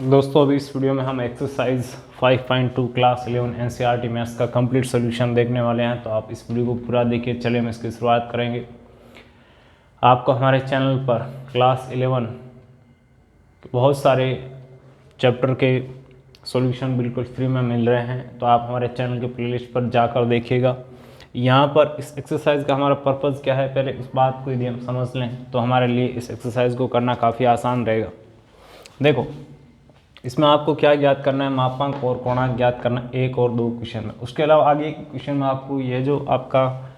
दोस्तों अभी इस वीडियो में हम एक्सरसाइज 5.2 क्लास 11 एनसीईआरटी मैथ्स का कंप्लीट सोल्यूशन देखने वाले हैं। तो आप इस वीडियो को पूरा देखिए। चलिए हम इसकी शुरुआत करेंगे। आपको हमारे चैनल पर क्लास 11 बहुत सारे चैप्टर के सॉल्यूशन बिल्कुल फ्री में मिल रहे हैं, तो आप हमारे चैनल के प्लेलिस्ट पर जाकर देखिएगा। यहाँ पर इस एक्सरसाइज का हमारा पर्पज़ क्या है, पहले इस बात को यदि हम समझ लें तो हमारे लिए इस एक्सरसाइज को करना काफ़ी आसान रहेगा। देखो, इसमें आपको क्या ज्ञात करना है, मापांक और कोणांक ज्ञात करना है, 1 और 2 क्वेश्चन में। उसके अलावा आगे के क्वेश्चन में आपको ये जो आपका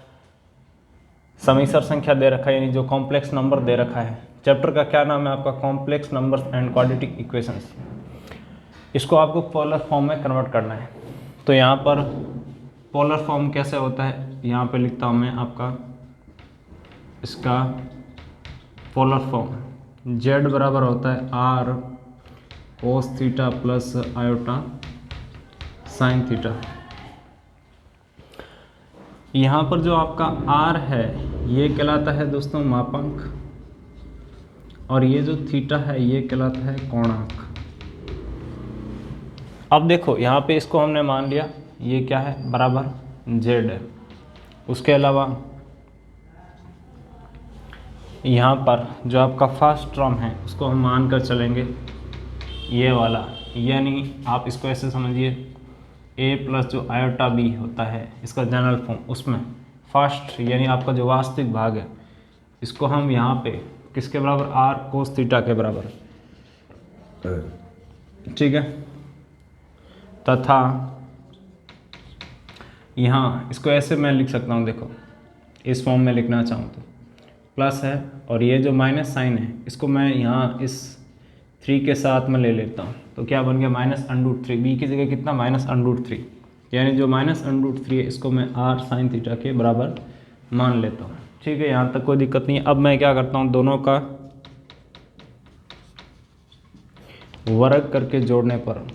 समीकरण संख्या दे रखा है, यानी जो कॉम्प्लेक्स नंबर दे रखा है, चैप्टर का क्या नाम है आपका, complex numbers and quadratic equations. इसको आपको पोलर फॉर्म में कन्वर्ट करना है। तो यहाँ पर पोलर फॉर्म कैसे होता है, यहाँ पे लिखता हूँ मैं आपका इसका पोलर फॉर्म। z बराबर होता है r cos theta plus iota sine theta. यहाँ पर जो आपका r है ये कहलाता है दोस्तों मापांक, और ये जो थीटा है ये कहलाता है कोणांक। अब देखो यहाँ पे इसको हमने मान लिया, ये क्या है, बराबर z है। उसके अलावा यहाँ पर जो आपका फर्स्ट टर्म है उसको हम मान कर चलेंगे ये वाला, यानी आप इसको ऐसे समझिए a प्लस जो आयोटा b होता है इसका जनरल फॉर्म, उसमें फर्स्ट यानी आपका जो वास्तविक भाग है इसको हम यहाँ पे किसके बराबर, r कोस थीटा के बराबर, ठीक है। तथा यहाँ इसको ऐसे मैं लिख सकता हूँ, देखो इस फॉर्म में लिखना चाहूँ तो प्लस है, और ये जो माइनस साइन है इसको मैं यहाँ इस 3 के साथ में ले लेता हूँ, तो क्या बन गया -√3। बी की जगह कितना, -√3, यानी जो -√3 है इसको मैं r साइन थीटा के बराबर मान लेता हूँ, ठीक है। यहाँ तक कोई दिक्कत नहीं है। अब मैं क्या करता हूँ, दोनों का वर्ग करके जोड़ने पर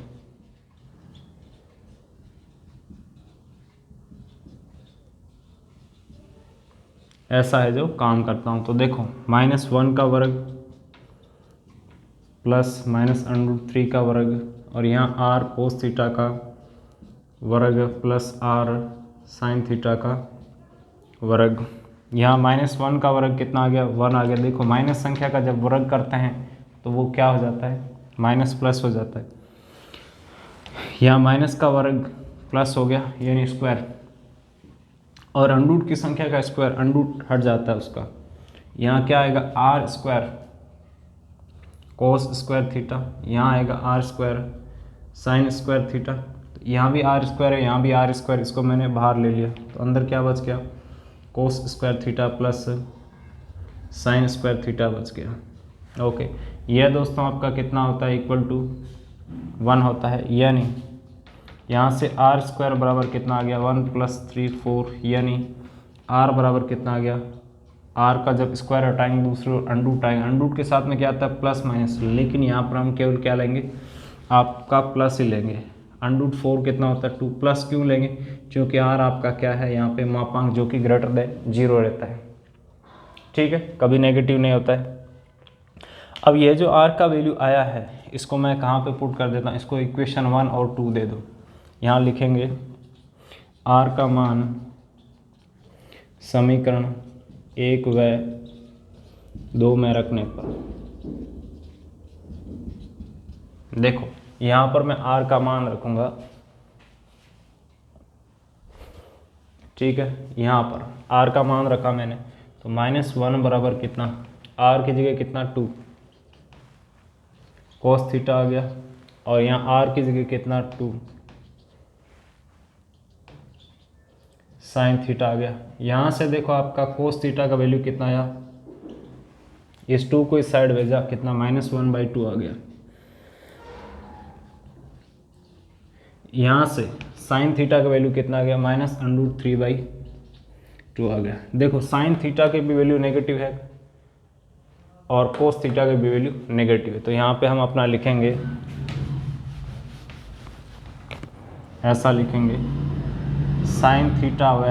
ऐसा है जो काम करता हूँ। तो देखो -1 का वर्ग प्लस -√3 का वर्ग, और यहाँ r कोस थीटा का वर्ग प्लस r साइन थीटा का वर्ग। यहाँ -1 का वर्ग कितना आ गया, 1 आ गया। देखो माइनस संख्या का जब वर्ग करते हैं तो वो क्या हो जाता है, माइनस प्लस हो जाता है। यहाँ माइनस का वर्ग प्लस हो गया यानी स्क्वायर, और अंडूट की संख्या का स्क्वायर अंडूट हट जाता है उसका। यहाँ क्या आएगा, r square cos square theta, यहाँ आएगा r square sine square theta. यहाँ भी r स्क्वायर है, यहाँ भी r स्क्वायर, इसको मैंने बाहर ले लिया तो अंदर क्या बच गया, cos square theta plus sine square theta बच गया। ओके, यह दोस्तों आपका कितना होता है, इक्वल टू 1 होता है। यानी यहाँ से r स्क्वायर बराबर कितना आ गया, 1 + 3 4, यानी r बराबर कितना आ गया, r का जब स्क्वायर हटाएंगे दूसरे अंडूट आएंगे, अंडूट के साथ में क्या आता है, प्लस माइनस, लेकिन यहाँ पर हम केवल क्या लेंगे, आपका प्लस ही लेंगे। √4 कितना होता है, 2, प्लस क्यों लेंगे, क्योंकि r आपका क्या है यहाँ पे मापांक जो कि ग्रेटर देन 0 रहता है, ठीक है, कभी नेगेटिव नहीं होता है। अब ये जो r का वैल्यू आया है इसको मैं कहाँ पे पुट कर देता हूँ, इसको इक्वेशन 1 और 2 दे दो। यहाँ लिखेंगे r का मान समीकरण 1 व 2 में रखने पर, देखो यहाँ पर मैं r का मान रखूँगा, ठीक है। यहाँ पर r का मान रखा मैंने, तो -1 बराबर कितना, r की जगह कितना 2 कोस थीटा आ गया, और यहाँ r की जगह कितना 2 साइन थीटा आ गया। यहाँ से देखो आपका कोस थीटा का वैल्यू कितना आया, इस 2 को इस साइड भेजा, कितना -1/2 आ गया। यहाँ से साइन थीटा का वैल्यू कितना आ गया, -√3/2 आ गया। देखो साइन थीटा के भी वैल्यू नेगेटिव है और कोस थीटा के भी वैल्यू नेगेटिव है, तो यहाँ पे हम अपना लिखेंगे, ऐसा लिखेंगे, साइन थीटा व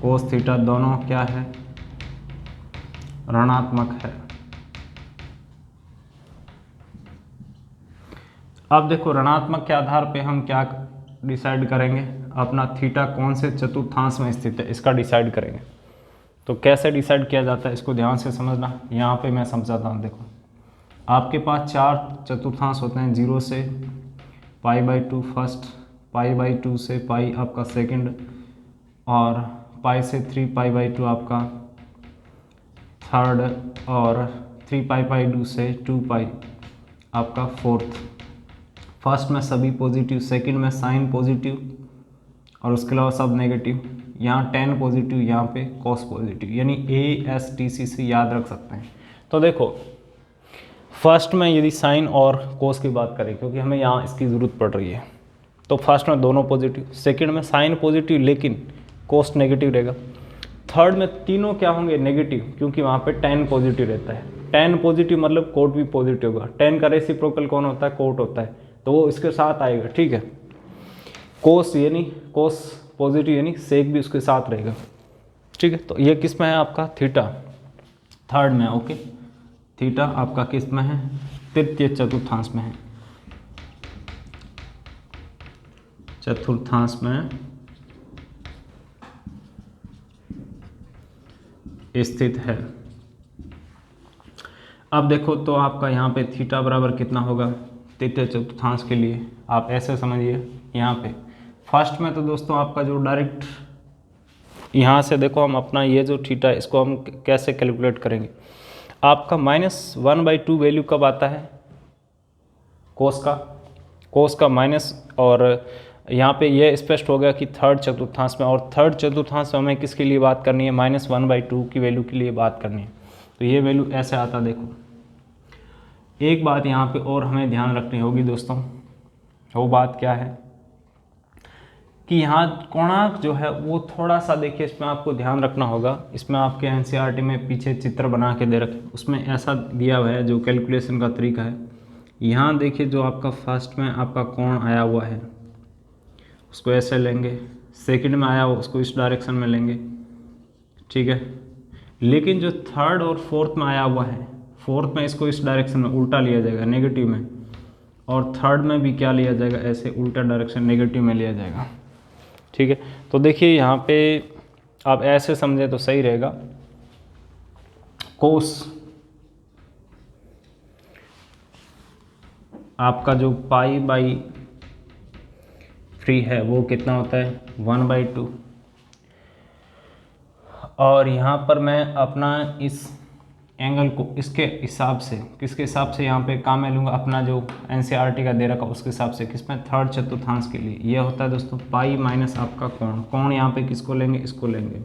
कोस थीटा दोनों क्या है, ऋणात्मक है। अब देखो ऋणात्मक के आधार पे हम क्या डिसाइड करेंगे, अपना थीटा कौन से चतुर्थांश में स्थित है इसका डिसाइड करेंगे। तो कैसे डिसाइड किया जाता है इसको ध्यान से समझना। यहाँ पे मैं समझाता हूँ। देखो आपके पास 4 चतुर्थांश होते हैं, 0 से π/2 फर्स्ट, π/2 से पाई आपका सेकंड, और पाई से 3π/2 आपका थर्ड, और 3π/2 से 2π आपका फोर्थ। फर्स्ट में सभी पॉजिटिव, सेकंड में साइन पॉजिटिव और उसके अलावा सब नेगेटिव। यहाँ tan पॉजिटिव, यहाँ पे cos पॉजिटिव, यानी ASTC से याद रख सकते हैं। तो देखो फर्स्ट में यदि साइन और cos की बात करें, क्योंकि हमें यहाँ इसकी ज़रूरत पड़ रही है, तो फर्स्ट में दोनों पॉजिटिव, सेकंड में साइन पॉजिटिव लेकिन cos नेगेटिव रहेगा, थर्ड में तीनों क्या होंगे नेगेटिव, क्योंकि वहाँ पे tan पॉजिटिव रहता है। tan पॉजिटिव मतलब कोट भी पॉजिटिव होगा। tan का रेसिप्रोकल कौन होता है, कोट होता है, तो वो इसके साथ आएगा। ठीक है, कोस यानी कोस पॉजिटिव यानी सेक भी उसके साथ रहेगा। ठीक है, तो ये किस में है आपका थीटा, थर्ड में। ओके, थीटा आपका किस में है, तृतीय चतुर्थांश में है, चतुर्थांश में स्थित है। अब देखो तो आपका यहाँ पे थीटा बराबर कितना होगा तृतीय चतुर्थांश के लिए, आप ऐसे समझिए। यहाँ पे फर्स्ट में तो दोस्तों आपका जो डायरेक्ट यहाँ से देखो हम अपना ये जो थीटा है इसको हम कैसे कैलकुलेट करेंगे। आपका -1/2 वैल्यू कब आता है, कोस का माइनस, और यहाँ पे ये स्पष्ट हो गया कि थर्ड चतुर्थांश में, और थर्ड चतुर्थांश में हमें किसके लिए बात करनी है, -1/2 की वैल्यू के लिए बात करनी है। तो ये वैल्यू ऐसे आता। देखो एक बात यहाँ पे और हमें ध्यान रखनी होगी दोस्तों, वो बात क्या है कि यहाँ कोणार्क जो है वो थोड़ा सा देखिए, इसमें आपको ध्यान रखना होगा। इसमें आपके NCERT में पीछे चित्र बना के दे रखे, उसमें ऐसा दिया हुआ है जो कैलकुलेशन का तरीका है। यहाँ देखिए जो आपका फर्स्ट में आपका कोण आया हुआ है उसको ऐसे लेंगे, सेकंड में आया हुआ उसको इस डायरेक्शन में लेंगे। ठीक है, लेकिन जो थर्ड और फोर्थ में आया हुआ है, फोर्थ में इसको इस डायरेक्शन में उल्टा लिया जाएगा नेगेटिव में, और थर्ड में भी क्या लिया जाएगा, ऐसे उल्टा डायरेक्शन नेगेटिव में लिया जाएगा। ठीक है, तो देखिए यहाँ पे आप ऐसे समझे तो सही रहेगा। कोस आपका जो π/3 है वो कितना होता है 1/2, और यहाँ पर मैं अपना इस एंगल को इसके हिसाब से, किसके हिसाब से यहाँ पे काम में लूँगा, अपना जो NCERT का दे रखा उसके हिसाब से, किसमें थर्ड चतुर्थांश के लिए ये होता है दोस्तों पाई माइनस आपका कोण यहाँ पे किसको लेंगे, इसको लेंगे,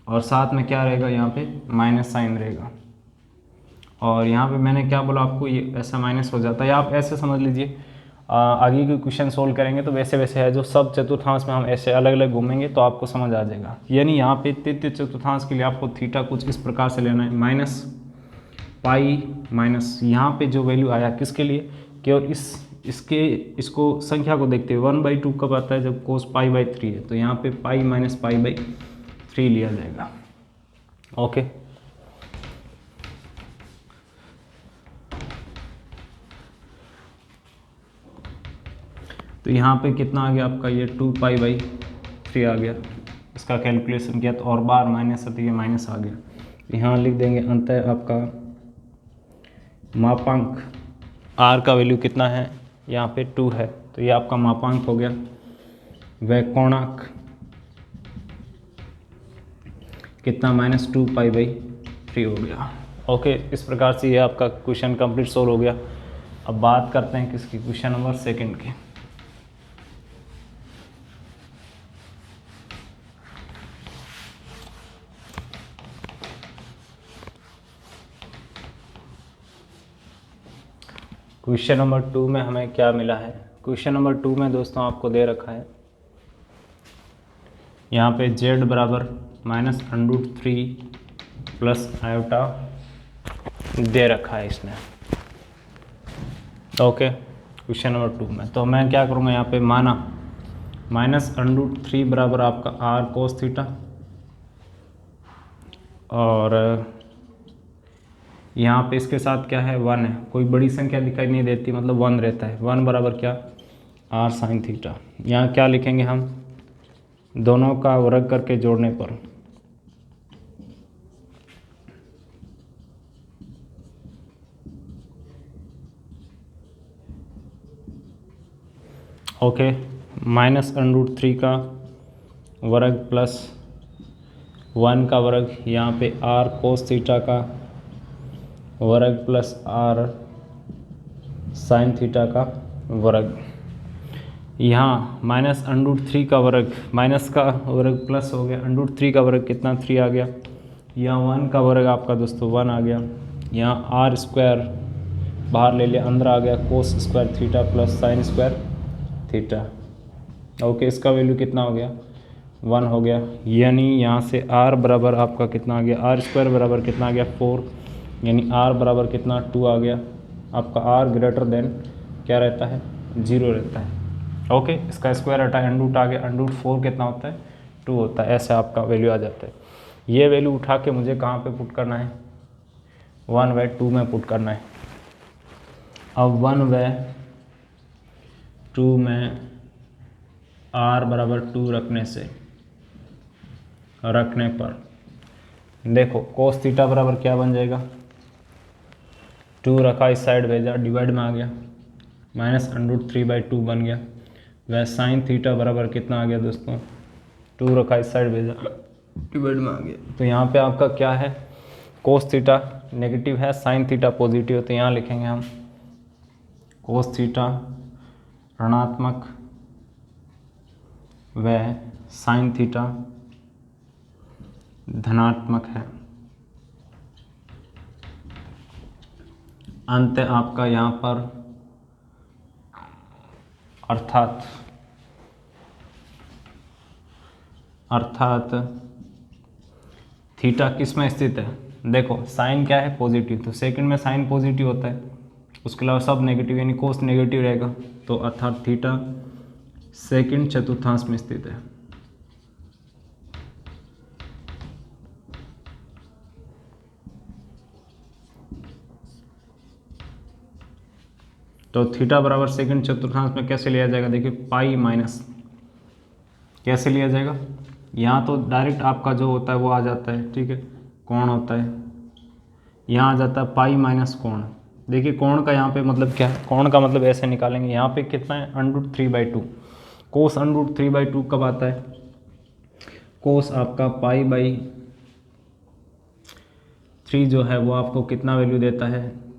और साथ में क्या रहेगा यहाँ पे माइनस साइन रहेगा। और यहाँ पे मैंने क्या बोला आपको, ये ऐसा माइनस हो जाता है, आप ऐसे समझ लीजिए। आगे के क्वेश्चन सोल्व करेंगे तो वैसे वैसे है, जो सब चतुर्थांश में हम ऐसे अलग अलग घूमेंगे तो आपको समझ आ जाएगा। यानी यहाँ पे तृतीय चतुर्थांश के लिए आपको थीटा कुछ इस प्रकार से लेना है, -π- यहाँ पे जो वैल्यू आया किसके लिए, केवल इसको संख्या को देखते हुए 1/2 कब आता है, जब cos π/3 है, तो यहाँ पे π-π/3 लिया जाएगा। ओके, तो यहाँ पे कितना आ गया आपका, ये 2π/3 आ गया। इसका कैलकुलेशन किया तो और बार माइनस है तो ये माइनस आ गया। यहाँ लिख देंगे अंततः आपका मापांक r का वैल्यू कितना है, यहाँ पे 2 है, तो ये आपका मापांक हो गया। वह कोणांक कितना, -2π/3 हो गया। ओके, इस प्रकार से ये आपका क्वेश्चन कंप्लीट सोल्व हो गया। अब बात करते हैं किसकी, क्वेश्चन नंबर 2 की। क्वेश्चन नंबर 2 में हमें क्या मिला है, क्वेश्चन नंबर 2 में दोस्तों आपको दे रखा है यहाँ पे z बराबर -√3 प्लस आयोटा दे रखा है इसने। ओके, क्वेश्चन नंबर 2 में तो मैं क्या करूँगा, यहाँ पे माना -√3 बराबर आपका r cos थीटा, और यहाँ पे इसके साथ क्या है 1 है, कोई बड़ी संख्या दिखाई नहीं देती, मतलब 1 रहता है। 1 बराबर क्या r sin थीटा। यहाँ क्या लिखेंगे हम, दोनों का वर्ग करके जोड़ने पर ओके, -√3 का वर्ग प्लस 1 का वर्ग, यहाँ पे r cos थीटा का वर्ग प्लस r sin थीटा का वर्ग। यहाँ -√3 का वर्ग, माइनस का वर्ग प्लस हो गया, √3 का वर्ग कितना 3 आ गया। यहाँ 1 का वर्ग आपका दोस्तों 1 आ गया। यहाँ r स्क्वायर बाहर ले लिया, अंदर आ गया cos square theta plus sin square theta. Okay, इसका वैल्यू कितना हो गया 1 हो गया। यानी यहाँ से r बराबर आपका कितना आ गया, r स्क्वायर बराबर कितना आ गया 4, यानी r बराबर कितना 2 आ गया। आपका r ग्रेटर देन क्या रहता है 0 रहता है। ओके, इसका स्क्वायर हटा, √, आ गया, √4 कितना होता है 2 होता है। ऐसे आपका वैल्यू आ जाता है। ये वैल्यू उठा के मुझे कहाँ पे पुट करना है, 1/2 में पुट करना है। अब 1/2 में r बराबर 2 रखने पर देखो cos थीटा बराबर क्या बन जाएगा, 2 रखा इस साइड भेजा, डिवाइड में आ गया, -√3/2 बन गया। वह sin थीटा बराबर कितना आ गया दोस्तों, 2 रखा इस साइड भेजा, डिवाइड में आ गया। तो यहाँ पे आपका क्या है, cos थीटा नेगेटिव है, sin थीटा पॉजिटिव है। तो यहाँ लिखेंगे हम cos थीटा ऋणात्मक व sin थीटा धनात्मक है। अंत आपका यहाँ पर अर्थात थीटा किस में स्थित है, देखो साइन क्या है पॉजिटिव, तो सेकंड में साइन पॉजिटिव होता है, उसके अलावा सब नेगेटिव, यानी कोस नेगेटिव रहेगा। तो अर्थात थीटा सेकंड चतुर्थांश में स्थित है। तो थीटा बराबर सेकंड चतुर्थांश में कैसे लिया जाएगा, देखिए पाई माइनस कैसे लिया जाएगा, यहाँ तो डायरेक्ट आपका जो होता है वो आ जाता है, ठीक है, कोण होता है, यहाँ आ जाता है पाई माइनस कोण। देखिए कोण का यहाँ पे मतलब क्या है, कोण का मतलब ऐसे निकालेंगे, यहाँ पे कितना है √3/2, कोस √3/2 कब आता है, कोस आपका π/3 जो है वो आपको कितना वैल्यू देता है,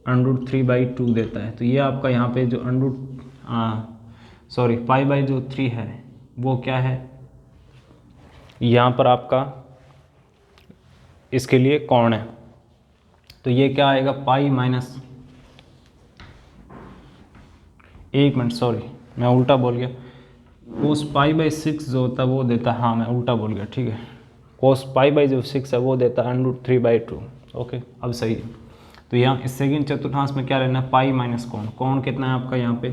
√3/2 देता है। तो ये आपका यहाँ पे जो π/3 है वो क्या है, यहाँ पर आपका इसके लिए कोण है। तो ये क्या आएगा पाई माइनस, एक मिनट सॉरी मैं उल्टा बोल गया, कोस π/6 जो होता है वो देता है, हाँ मैं उल्टा बोल गया, ठीक है, कोस π/6 है वो देता है √3/2। ओके, अब सही है। तो यहाँ इस सेकंड चतुर्थांश में क्या लेना है, पाई माइनस कोण, कोण कितना है आपका यहाँ पे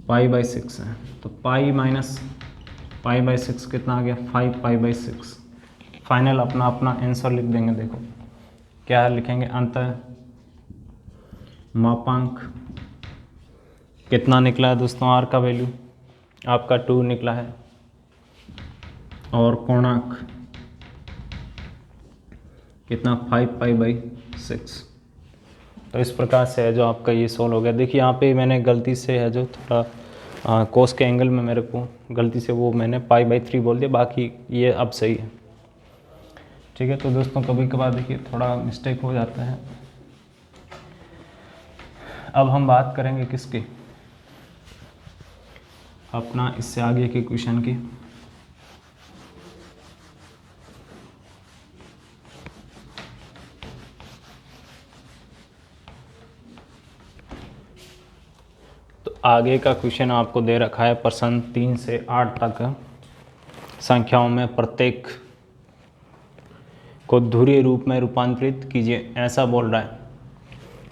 π/6 है, तो पाई माइनस π/6 कितना आ गया 5π/6। फाइनल अपना आंसर लिख देंगे, देखो क्या लिखेंगे, अंतः मापांक कितना निकला है दोस्तों, आर का वैल्यू आपका 2 निकला है, और कोणांक कितना 5π/6। तो इस प्रकार से है जो आपका ये सोल्व हो गया। देखिए यहाँ पे मैंने गलती से है जो थोड़ा कोस के एंगल में मेरे को गलती से वो मैंने π/3 बोल दिया, बाकी ये अब सही है, ठीक है। तो दोस्तों कभी कभार देखिए थोड़ा मिस्टेक हो जाता है। अब हम बात करेंगे किसकी, अपना इससे आगे के क्वेश्चन की। तो आगे का क्वेश्चन आपको दे रखा है प्रश्न 3 से 8 तक संख्याओं में प्रत्येक को ध्रुवीय रूप में रूपांतरित कीजिए, ऐसा बोल रहा है।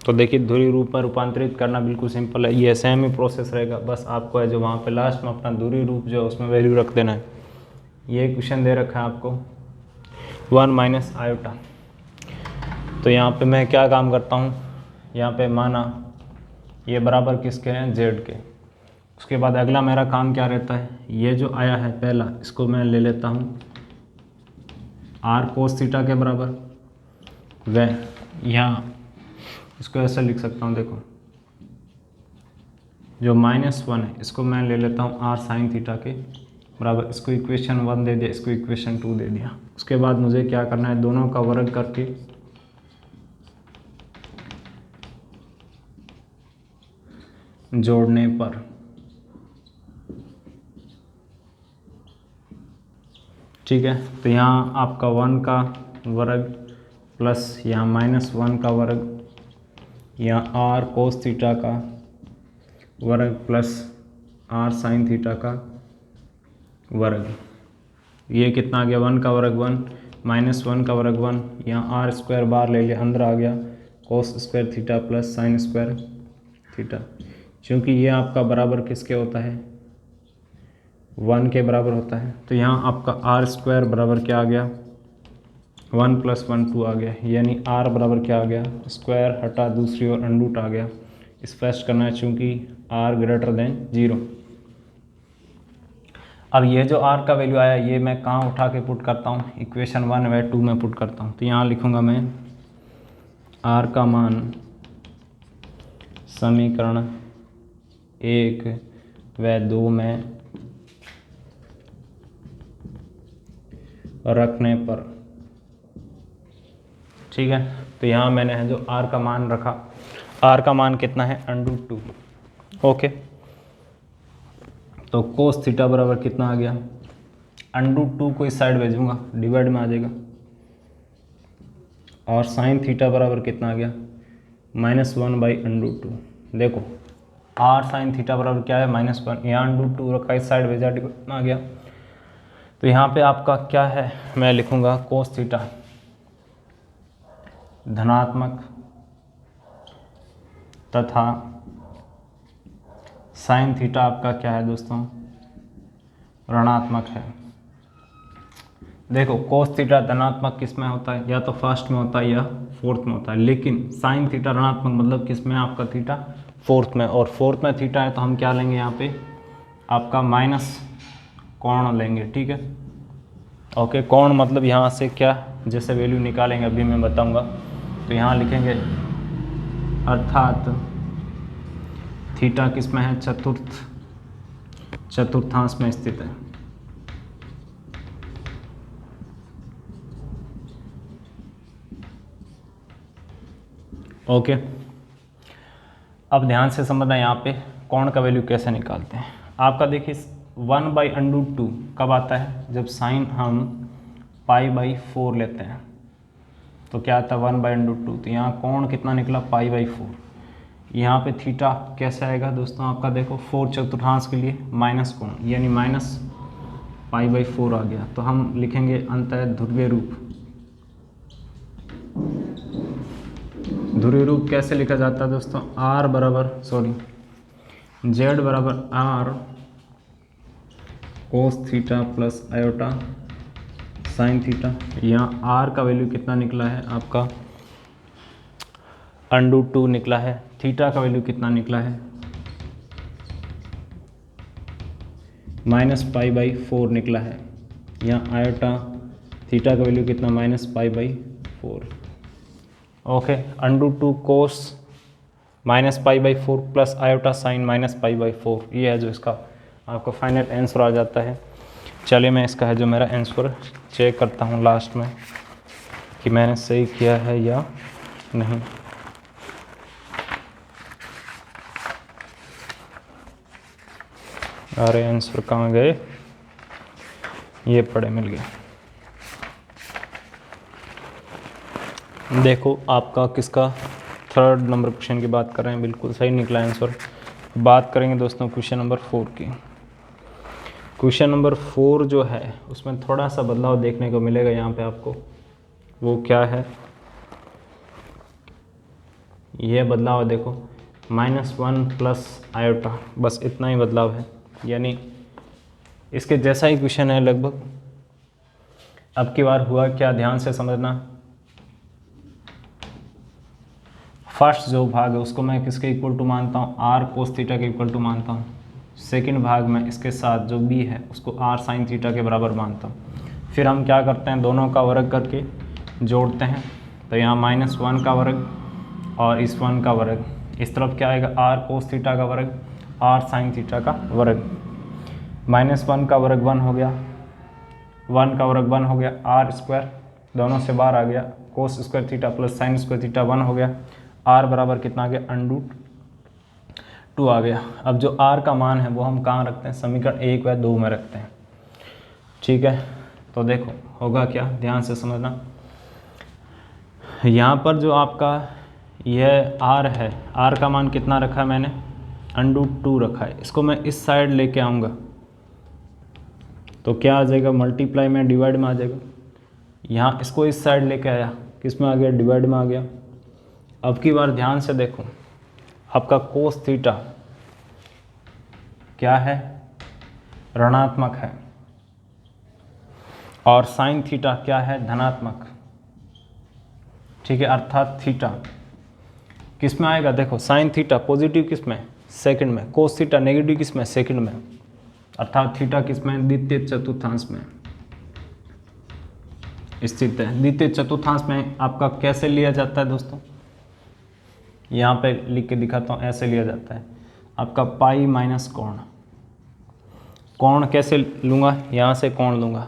तो देखिए ध्रुवीय रूप में रूपांतरित करना बिल्कुल सिंपल है, ये सेम ही प्रोसेस रहेगा, बस आपको है जो वहाँ पे लास्ट में अपना ध्रुवीय रूप जो है उसमें वैल्यू रख देना है। ये क्वेश्चन दे रखा है आपको 1 - आयोटा। तो यहाँ पे मैं क्या काम करता हूँ, यहाँ पे माना ये बराबर किसके हैं, जेड के। उसके बाद अगला मेरा काम क्या रहता है, ये जो आया है पहला, इसको मैं ले लेता हूँ आर कोस थीटा के बराबर। वह यहाँ इसको ऐसे लिख सकता हूँ, देखो जो -1 है इसको मैं ले लेता हूँ आर साइन थीटा के बराबर। इसको इक्वेशन 1 दे दिया, इसको इक्वेशन 2 दे दिया। उसके बाद मुझे क्या करना है, दोनों का वर्ग करके जोड़ने पर ठीक है, तो यहाँ आपका 1 का वर्ग प्लस यहाँ -1 का वर्ग, यहाँ आर कोस थीटा का वर्ग प्लस आर साइन थीटा का वर्ग। ये कितना आ गया, 1 का वर्ग 1, -1 का वर्ग 1, यहाँ आर स्क्वायर बार ले लिया, अंदर आ गया cos square theta plus sine square theta. क्योंकि ये आपका बराबर किसके होता है, 1 के बराबर होता है, तो यहाँ आपका आर स्क्वायर बराबर क्या आ गया, 1 + 1 2 आ गया, यानी आर बराबर क्या आ गया, स्क्वायर हटा दूसरी ओर अंडूट आ गया। स्पष्ट करना है चूँकि आर ग्रेटर देन 0। अब ये जो आर का वैल्यू आया ये मैं कहाँ उठा के पुट करता हूँ, इक्वेशन 1 व 2 में पुट करता हूँ। तो यहाँ लिखूँगा मैं आर का मान समीकरण 1 व 2 में रखने पर, ठीक है। तो यहाँ मैंने है जो आर का मान रखा, आर का मान कितना है, √2। ओके, तो कोस थीटा बराबर कितना आ गया, √2 को इस साइड भेजूंगा, डिवाइड में आ जाएगा, और साइन थीटा बराबर कितना आ गया, -1/√2। देखो आर साइन थीटा बराबर क्या है, -1, यहाँ √2 रखा, इस साइड भेजा, डिवाइड में आ गया। तो यहाँ पे आपका क्या है, मैं लिखूंगा कोस थीटा धनात्मक तथा साइन थीटा आपका क्या है दोस्तों, ऋणात्मक है। देखो कोस थीटा धनात्मक किस में होता है, या तो फर्स्ट में होता है या फोर्थ में होता है, लेकिन साइन थीटा ऋणात्मक मतलब किस में, आपका थीटा फोर्थ में, और फोर्थ में थीटा है तो हम क्या लेंगे, यहाँ पे आपका माइनस कोण लेंगे, ठीक है। ओके, कोण मतलब यहाँ से क्या, जैसे वैल्यू निकालेंगे अभी मैं बताऊँगा। तो यहाँ लिखेंगे अर्थात थीटा किस में है, चतुर्थांश में स्थित है। ओके, अब ध्यान से समझना यहाँ पे कोण का वैल्यू कैसे निकालते हैं। आपका देखिए 1/√2 कब आता है, जब साइन हम π/4 लेते हैं, तो क्या आता है 1/√2। तो यहाँ कोण कितना निकला, π/4। यहाँ पे थीटा कैसे आएगा दोस्तों, आपका देखो 4 चतुर्थांश के लिए माइनस कोण, यानी -π/4 आ गया। तो हम लिखेंगे अंततः ध्रुवीय रूप। ध्रुवीय रूप कैसे लिखा जाता है दोस्तों, z बराबर r cos theta plus iota sine theta. यहाँ r का वैल्यू कितना निकला है, आपका √2 निकला है। थीटा का वैल्यू कितना निकला है, -π/4 निकला है। यहाँ आयोटा थीटा का वैल्यू कितना, -π/4। ओके, √2 कोस -π/4 प्लस आयोटा साइन -π/4, ये है जो इसका आपका फाइनल आंसर आ जाता है। चलिए मैं इसका है जो मेरा आंसर चेक करता हूँ लास्ट में कि मैंने सही किया है या नहीं। अरे आंसर कहाँ गए, ये पड़े, मिल गए। देखो आपका किसका, 3rd नंबर क्वेश्चन की बात कर रहे हैं, बिल्कुल सही निकला आंसर। बात करेंगे दोस्तों क्वेश्चन नंबर 4 की। क्वेश्चन नंबर 4 जो है उसमें थोड़ा सा बदलाव देखने को मिलेगा यहाँ पे आपको। वो क्या है, ये बदलाव है, देखो -1 प्लस आयोटा, बस इतना ही बदलाव है, यानी इसके जैसा ही क्वेश्चन है लगभग। अब की बार हुआ क्या, ध्यान से समझना। फर्स्ट जो भाग है उसको मैं किसके इक्वल टू मानता हूँ, आर कोस थीटा के इक्वल टू मानता हूँ। सेकंड भाग में इसके साथ जो बी है उसको आर साइन थीटा के बराबर मानता हूँ। फिर हम क्या करते हैं, दोनों का वर्ग करके जोड़ते हैं। तो यहाँ -1 का वर्ग और इस 1 का वर्ग, इस तरफ क्या आएगा, आर कोस थीटा का वर्ग, आर साइन थीटा का वर्ग। -1 का वर्ग 1 हो गया, 1 का वर्ग 1 हो गया, आर स्क्वायर दोनों से बाहर आ गया, cos square theta plus sine square theta 1 हो गया, आर बराबर कितना आ गया, √2 आ गया। अब जो आर का मान है वो हम कहाँ रखते हैं, समीकरण 1 व 2 में रखते हैं। ठीक है, तो देखो होगा क्या, ध्यान से समझना। यहाँ पर जो आपका यह आर है, आर का मान कितना रखा है मैंने, √2 रखा है। इसको मैं इस साइड लेके आऊँगा तो क्या आ जाएगा, मल्टीप्लाई में डिवाइड में आ जाएगा। यहाँ इसको इस साइड लेके आया, किस में आ गया, डिवाइड में आ गया। अब की बार ध्यान से देखो, आपका कोस थीटा क्या है, ऋणात्मक है, और साइन थीटा क्या है, धनात्मक। ठीक है, अर्थात थीटा किस में आएगा, देखो साइन थीटा पॉजिटिव किस में, सेकंड में, कोस थीटा नेगेटिव किस में, सेकंड में, अर्थात थीटा किस में, द्वितीय चतुर्थांश में स्थित है। द्वितीय चतुर्थांश में आपका कैसे लिया जाता है दोस्तों, यहाँ पे लिख के दिखाता हूँ, ऐसे लिया जाता है आपका पाई माइनस कोण। कोण कैसे लूँगा, यहाँ से कोण लूँगा।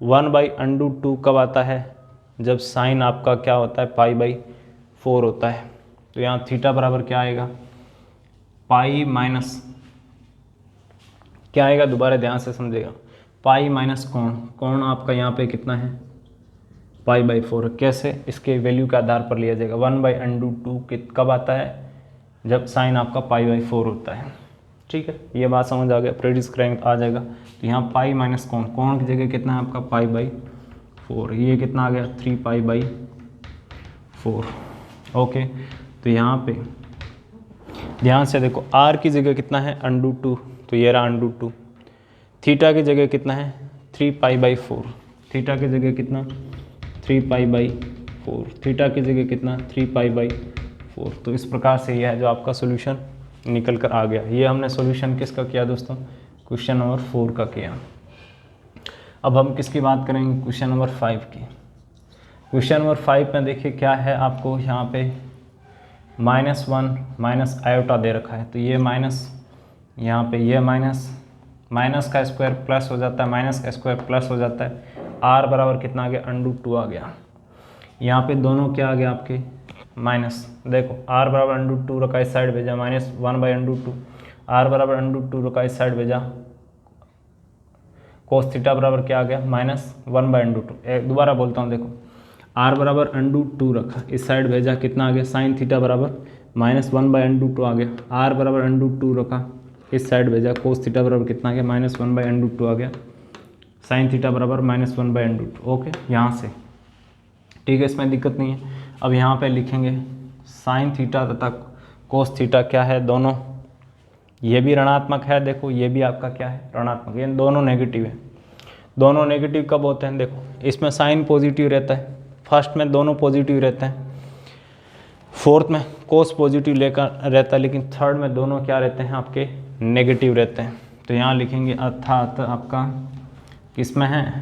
1/√2 कब आता है, जब साइन आपका क्या होता है, π/4 होता है। तो यहाँ थीटा बराबर क्या आएगा, पाई माइनस क्या आएगा, दोबारा ध्यान से समझेगा, पाई माइनस कोण। कोण आपका यहाँ पे कितना है, π/4। कैसे, इसके वैल्यू के आधार पर लिया जाएगा। 1/√2 कब आता है, जब साइन आपका π/4 होता है। ठीक है, ये बात समझ आ गया, प्रैक्टिस करेंगे आ जाएगा। तो यहाँ पाई माइनस कोण, कोण की जगह कितना है आपका π/4, ये कितना आ गया, 3π/4। ओके, तो यहाँ पे ध्यान से देखो, आर की जगह कितना है, √2, तो ये रहा √2। थीटा की जगह कितना है, 3π/4, थीटा की जगह कितना, 3π/4, थीटा की जगह कितना, 3π/4। तो इस प्रकार से यह है जो आपका सोल्यूशन निकल कर आ गया। ये हमने सोल्यूशन किसका किया दोस्तों, क्वेश्चन नंबर 4 का किया। अब हम किसकी बात करेंगे, क्वेश्चन नंबर 5 की। क्वेश्चन नंबर 5 में देखिए क्या है, आपको यहाँ पे -1 माइनस आयोटा दे रखा है। तो ये माइनस, यहाँ पे ये माइनस का स्क्वायर प्लस हो जाता है, माइनस का स्क्वायर प्लस हो जाता है। आर बराबर कितना आ गया, √2 आ गया। यहाँ पे दोनों क्या आ गया आपके, माइनस। देखो आर बराबर √2 रखा, इस साइड भेजा, -1/√2। आर बराबर √2 रखा, इस साइड भेजा, कोस थीटा बराबर क्या आ गया, -1/√2। दोबारा बोलता हूँ, देखो आर बराबर √2 रखा, इस साइड भेजा, कितना आ गया, साइन थीटा बराबर -1/√2 आ गया। आर बराबर √2 रखा, इस साइड भेजा, कोस थीटा बराबर कितना आ गया, -1/√2 आ गया। साइन थीटा बराबर -1/√2। ओके, यहाँ से ठीक है, इसमें दिक्कत नहीं है। अब यहाँ पे लिखेंगे साइन थीटा तथा कोस थीटा क्या है, दोनों ये भी ऋणात्मक है, देखो ये भी आपका क्या है, ऋणात्मक, ये दोनों नेगेटिव है। दोनों नेगेटिव कब होते हैं, देखो इसमें साइन पॉजिटिव रहता है, फर्स्ट में दोनों पॉजिटिव रहते हैं, फोर्थ में कोस पॉजिटिव लेकर रहता है, लेकिन थर्ड में दोनों क्या रहते हैं, आपके नेगेटिव रहते हैं। तो यहाँ लिखेंगे अर्थात आपका किसमें है,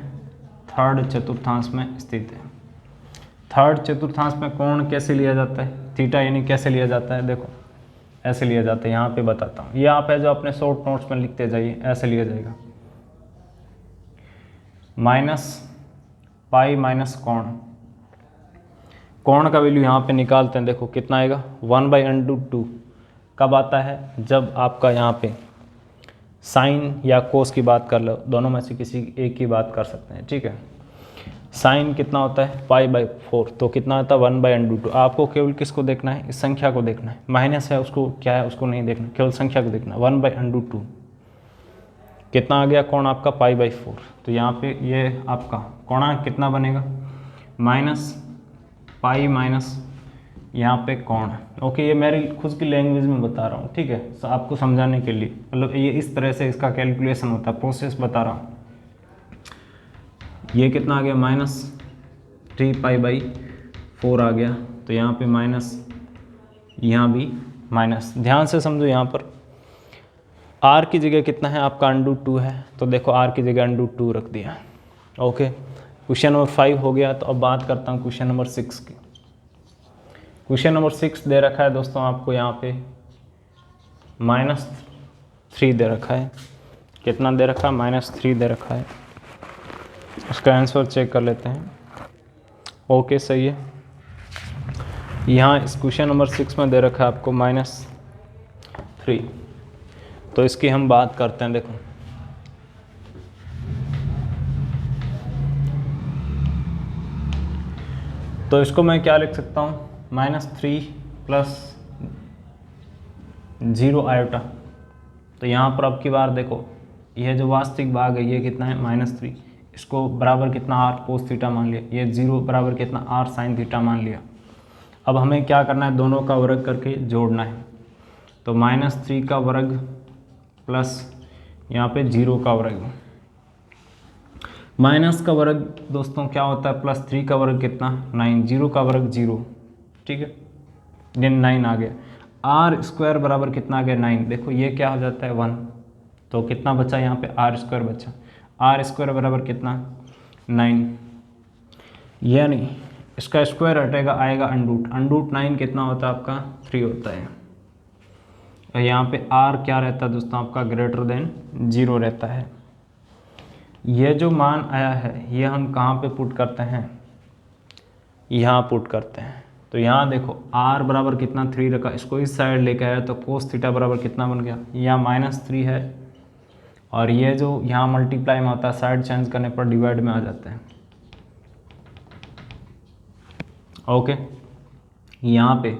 थर्ड चतुर्थांश में स्थित है। थर्ड चतुर्थांश में कोण कैसे लिया जाता है, थीटा यानी कैसे लिया जाता है, देखो ऐसे लिया जाता है। यहाँ पे बताता हूँ, ये आप है जो अपने शॉर्ट नोट्स में लिखते जाइए, ऐसे लिया जाएगा, -π माइनस कोण। कोण का वैल्यू यहाँ पे निकालते हैं, देखो कितना आएगा, 1/√2 कब आता है, जब आपका यहाँ पे साइन या कोस की बात कर लो, दोनों में से किसी एक की बात कर सकते हैं। ठीक है, साइन कितना होता है, π/4, तो कितना आता है 1/√2। आपको केवल किसको देखना है, इस संख्या को देखना है, माइनस है उसको क्या है उसको नहीं देखना, केवल संख्या को देखना। 1/√2 कितना आ गया, कोण आपका π/4। तो यहाँ पे ये आपका कोणांक कितना बनेगा, -π माइनस यहाँ पे कोण। ओके, ये मेरी खुद की लैंग्वेज में बता रहा हूँ, ठीक है, तो आपको समझाने के लिए, मतलब ये इस तरह से इसका कैलकुलेशन होता है, प्रोसेस बता रहा हूँ। ये कितना आ गया, -3π/4 आ गया। तो यहाँ पे यहाँ भी माइनस। ध्यान से समझो, यहाँ पर आर की जगह कितना है आपका √2 है, तो देखो आर की जगह √2 रख दिया। ओके, क्वेश्चन नंबर 5 हो गया। तो अब बात करता हूँ क्वेश्चन नंबर 6 की। क्वेश्चन नंबर 6 दे रखा है दोस्तों आपको यहाँ पे -3 दे रखा है। कितना दे रखा है? -3 दे रखा है। उसका आंसर चेक कर लेते हैं। ओके, सही है। यहाँ इस क्वेश्चन नंबर 6 में दे रखा है आपको -3। तो इसकी हम बात करते हैं। देखो, तो इसको मैं क्या लिख सकता हूँ? -3 + 0 आयोटा। तो यहाँ पर अब की बार देखो, यह जो वास्तविक भाग है ये कितना है? -3। इसको बराबर कितना? r cos थीटा मान लिया। ये 0 बराबर कितना? r sin थीटा मान लिया। अब हमें क्या करना है? दोनों का वर्ग करके जोड़ना है। तो -3 का वर्ग प्लस यहाँ पे 0 का वर्ग। माइनस का वर्ग दोस्तों क्या होता है? +3 का वर्ग कितना? 9। 0 का वर्ग 0। ठीक है, ये 9 आ गया। r² बराबर कितना आ गया? 9। देखो ये क्या हो जाता है? 1। तो कितना बचा यहाँ पे? r² बचा। r² बराबर कितना? 9। यानी इसका स्क्वायर हटेगा, आएगा √9 कितना होता है आपका? 3 होता है। और यहाँ पे r क्या रहता है दोस्तों आपका? >0 रहता है। ये जो मान आया है ये हम कहाँ पे पुट करते हैं? यहाँ पुट करते हैं। तो यहाँ देखो r बराबर कितना? 3 रखा। इसको इस साइड लेके आया तो cos थीटा बराबर कितना बन गया? यहाँ -3 है, और ये जो यहाँ मल्टीप्लाई में होता है साइड चेंज करने पर डिवाइड में आ जाता है। ओके, यहाँ पे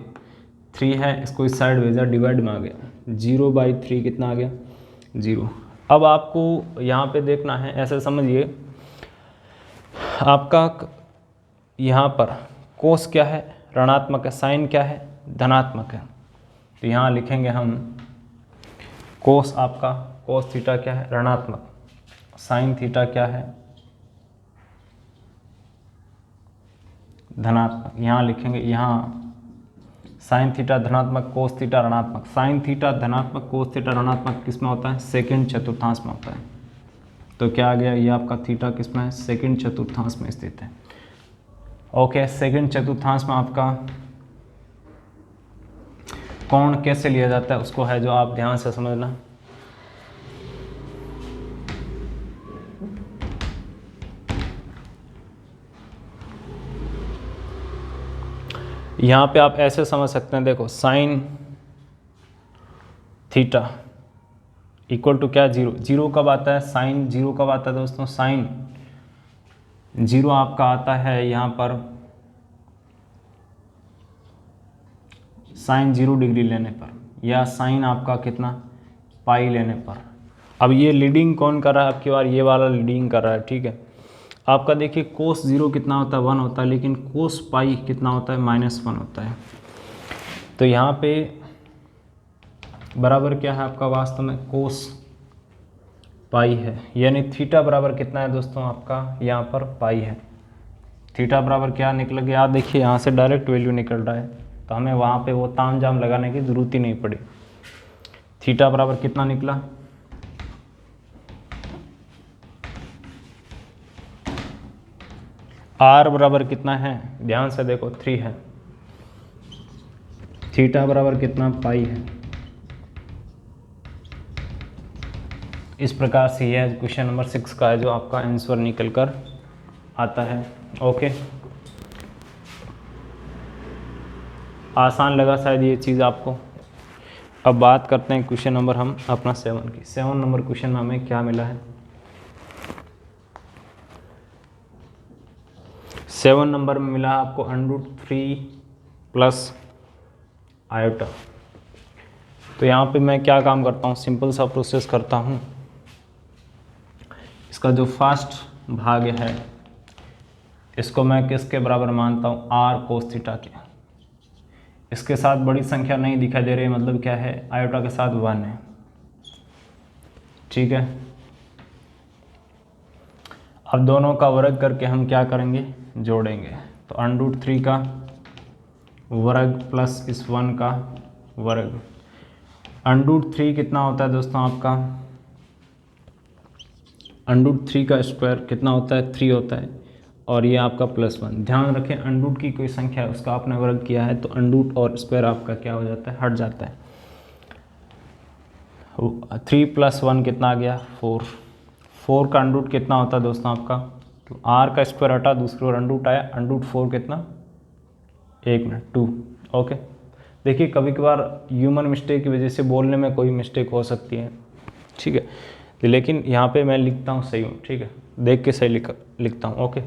3 है, इसको इस साइड भेजा, डिवाइड में आ गया। 0/3 कितना आ गया? 0। अब आपको यहाँ पे देखना है, ऐसे समझिए, आपका यहाँ पर कोस क्या है? ऋणात्मक है। साइन क्या है? धनात्मक है। तो यहाँ लिखेंगे हम कोस आपका, कोस थीटा क्या है? ऋणात्मक। साइन थीटा क्या है? धनात्मक। यहाँ लिखेंगे, यहाँ साइन थीटा धनात्मक, कोस थीटा ऋणात्मक। साइन थीटा धनात्मक, कोस थीटा ऋणात्मक किस में होता है? सेकंड चतुर्थांश में होता है। तो क्या आ गया? ये आपका थीटा किस में है? सेकंड चतुर्थांश में स्थित है। ओके, सेकंड चतुर्थांश में आपका कोण कैसे लिया जाता है उसको है जो आप ध्यान से समझना। यहाँ पे आप ऐसे समझ सकते हैं, देखो साइन थीटा इक्वल टू क्या? 0। 0 कब आता है? साइन 0 कब आता है दोस्तों? साइन 0 आपका आता है यहाँ पर साइन 0 डिग्री लेने पर, या साइन आपका कितना? पाई लेने पर। अब ये लीडिंग कौन कर रहा है आपकी बार? ये वाला लीडिंग कर रहा है। ठीक है, आपका देखिए कोस 0 कितना होता है? 1 होता है, लेकिन कोस पाई कितना होता है? -1 होता है। तो यहाँ पे बराबर क्या है आपका? वास्तव में कोस पाई है, यानी थीटा बराबर कितना है दोस्तों आपका? यहाँ पर पाई है। थीटा बराबर क्या निकल गया? देखिए यहाँ से डायरेक्ट वैल्यू निकल रहा है, तो हमें वहाँ पे वो तामझाम लगाने की ज़रूरत ही नहीं पड़ी। थीटा बराबर कितना निकला? r बराबर कितना है? ध्यान से देखो 3 है। थीटा बराबर कितना? पाई है। इस प्रकार से यह क्वेश्चन नंबर 6 का है जो आपका आंसर निकल कर आता है। ओके, आसान लगा शायद ये चीज़ आपको। अब बात करते हैं क्वेश्चन नंबर हम अपना 7 की। 7 नंबर क्वेश्चन में हमें क्या मिला है? 7 नंबर में मिला आपको √3 + आयोटा। तो यहाँ पे मैं क्या काम करता हूँ? सिंपल सा प्रोसेस करता हूँ। इसका जो फर्स्ट भाग है इसको मैं किसके बराबर मानता हूँ? r cos थीटा के। इसके साथ बड़ी संख्या नहीं दिखाई दे रही, मतलब क्या है? आयोटा के साथ 1 है। ठीक है, अब दोनों का वर्ग करके हम क्या करेंगे? जोड़ेंगे। तो √3 का वर्ग प्लस इस 1 का वर्ग। √3 कितना होता है दोस्तों आपका, √3 का स्क्वायर कितना होता है, 3 होता है, और ये आपका +1। ध्यान रखें अंडूट की कोई संख्या है उसका आपने वर्ग किया है तो अंडूट और स्क्वायर आपका क्या हो जाता है, हट जाता है। 3 + 1 कितना आ गया, 4। 4 का अंडूट कितना होता है दोस्तों आपका, तो r का स्क्वायर हटा दूसरी ओर अंडूट आया, √4 कितना, 1 मिनट 2। ओके, देखिए कभी कभार ह्यूमन मिस्टेक की वजह से बोलने में कोई मिस्टेक हो सकती है, ठीक है, तो लेकिन यहाँ पे मैं लिखता हूँ सही हूँ, ठीक है, देख के सही लिखता हूँ। ओके,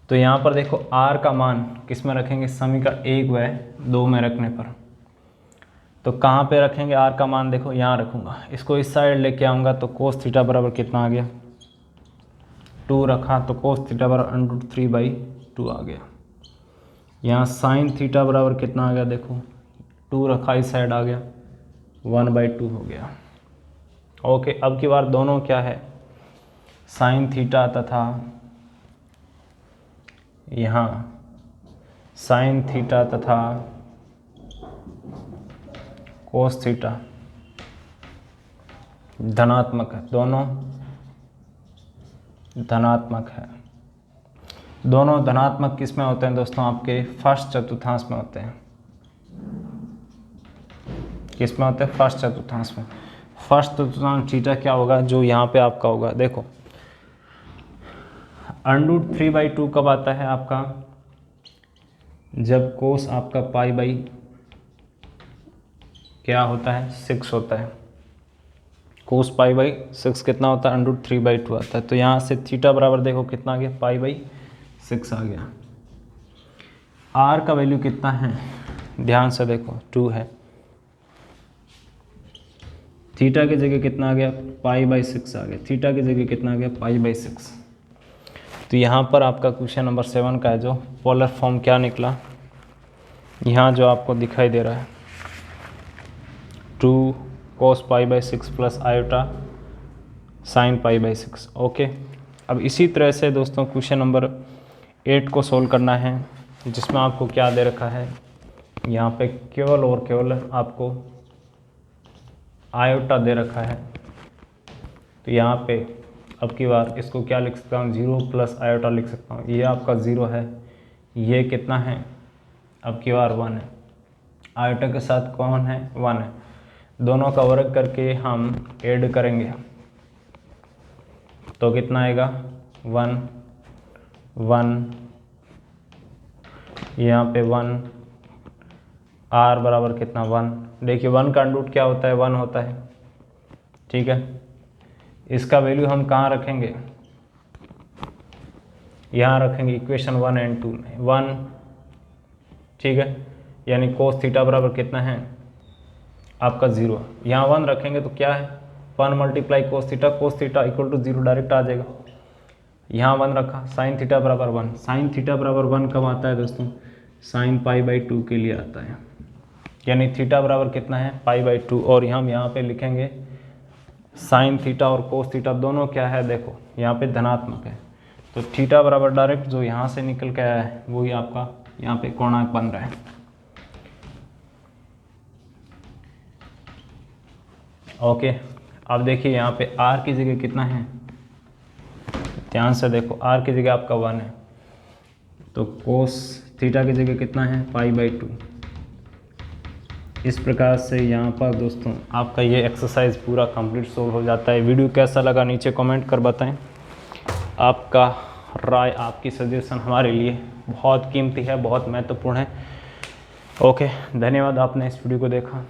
तो यहाँ पर देखो r का मान किस में रखेंगे, समीकरण 1 व 2 में रखने पर, तो कहाँ पे रखेंगे r का मान, देखो यहाँ रखूँगा, इसको इस साइड लेके आऊँगा तो cos थीटा बराबर कितना आ गया, 2 रखा तो cos थीटा बराबर √3/2 आ गया। यहाँ sin थीटा बराबर कितना आ गया, देखो 2 रखा इस साइड आ गया 1/2 हो गया। ओके, अब की बार दोनों क्या है, sin थीटा तथा यहाँ sin थीटा तथा cos थीटा धनात्मक है, दोनों धनात्मक है। दोनों धनात्मक किस में होते हैं दोस्तों, आपके फर्स्ट चतुर्थांश में होते हैं। किस में होते हैं, फर्स्ट चतुर्थांश में। फर्स्ट चतुर्थांश थीटा क्या होगा, जो यहाँ पे आपका होगा, देखो √3/2 कब आता है आपका, जब कोस आपका पाई क्या होता है, 6 होता है। कोस π/6 कितना होता है, √3/2 आता है। तो यहाँ से थीटा बराबर देखो कितना आ गया, π/6 आ गया। r का वैल्यू कितना है, ध्यान से देखो 2 है। थीटा की जगह कितना आ गया, π/6 आ गया। थीटा की जगह कितना आ गया, π/6। तो यहाँ पर आपका क्वेश्चन नंबर 7 का है जो पोलर फॉर्म क्या निकला, यहाँ जो आपको दिखाई दे रहा है 2 cos π/6 plus iota sin π/6। Okay, अब इसी तरह से दोस्तों क्वेश्चन नंबर 8 को सोल्व करना है, जिसमें आपको क्या दे रखा है, यहाँ पे केवल और केवल आपको आयोटा दे रखा है। तो यहाँ पे अब की बार इसको क्या लिख सकता हूँ, 0 प्लस आयोटा लिख सकता हूँ। ये आपका 0 है, ये कितना है, अब की बार 1 है, आयोटा के साथ कौन है, 1 है। दोनों का वर्ग करके हम ऐड करेंगे तो कितना आएगा, 1 1, यहाँ पे 1, r बराबर कितना 1। देखिए 1 का अंडूट क्या होता है, 1 होता है, ठीक है। इसका वैल्यू हम कहाँ रखेंगे, यहाँ रखेंगे इक्वेशन 1 और 2 में 1, ठीक है, यानी कोस थीटा बराबर कितना है आपका 0। यहाँ 1 रखेंगे तो क्या है, 1 × cos theta equal to 0 direct आ जाएगा। यहाँ 1 रखा, साइन थीटा बराबर 1। साइन थीटा बराबर 1 कब आता है दोस्तों, साइन π/2 के लिए आता है, यानी थीटा बराबर कितना है, π/2। और हम यहाँ पे लिखेंगे साइन थीटा और कोस थीटा दोनों क्या है, देखो यहाँ पे धनात्मक है, तो थीटा बराबर डायरेक्ट जो यहाँ से निकल के आया है वही आपका यहाँ पे कोणांक बन रहा है। ओके, अब देखिए यहाँ पे r की जगह कितना है, ध्यान से देखो r की जगह आपका 1 है, तो कोस थीटा की जगह कितना है, π/2। इस प्रकार से यहाँ पर दोस्तों आपका ये एक्सरसाइज पूरा कंप्लीट सोल्व हो जाता है। वीडियो कैसा लगा नीचे कमेंट कर बताएं। आपका राय, आपकी सजेशन हमारे लिए बहुत कीमती है, बहुत महत्वपूर्ण है। ओके, धन्यवाद आपने इस वीडियो को देखा।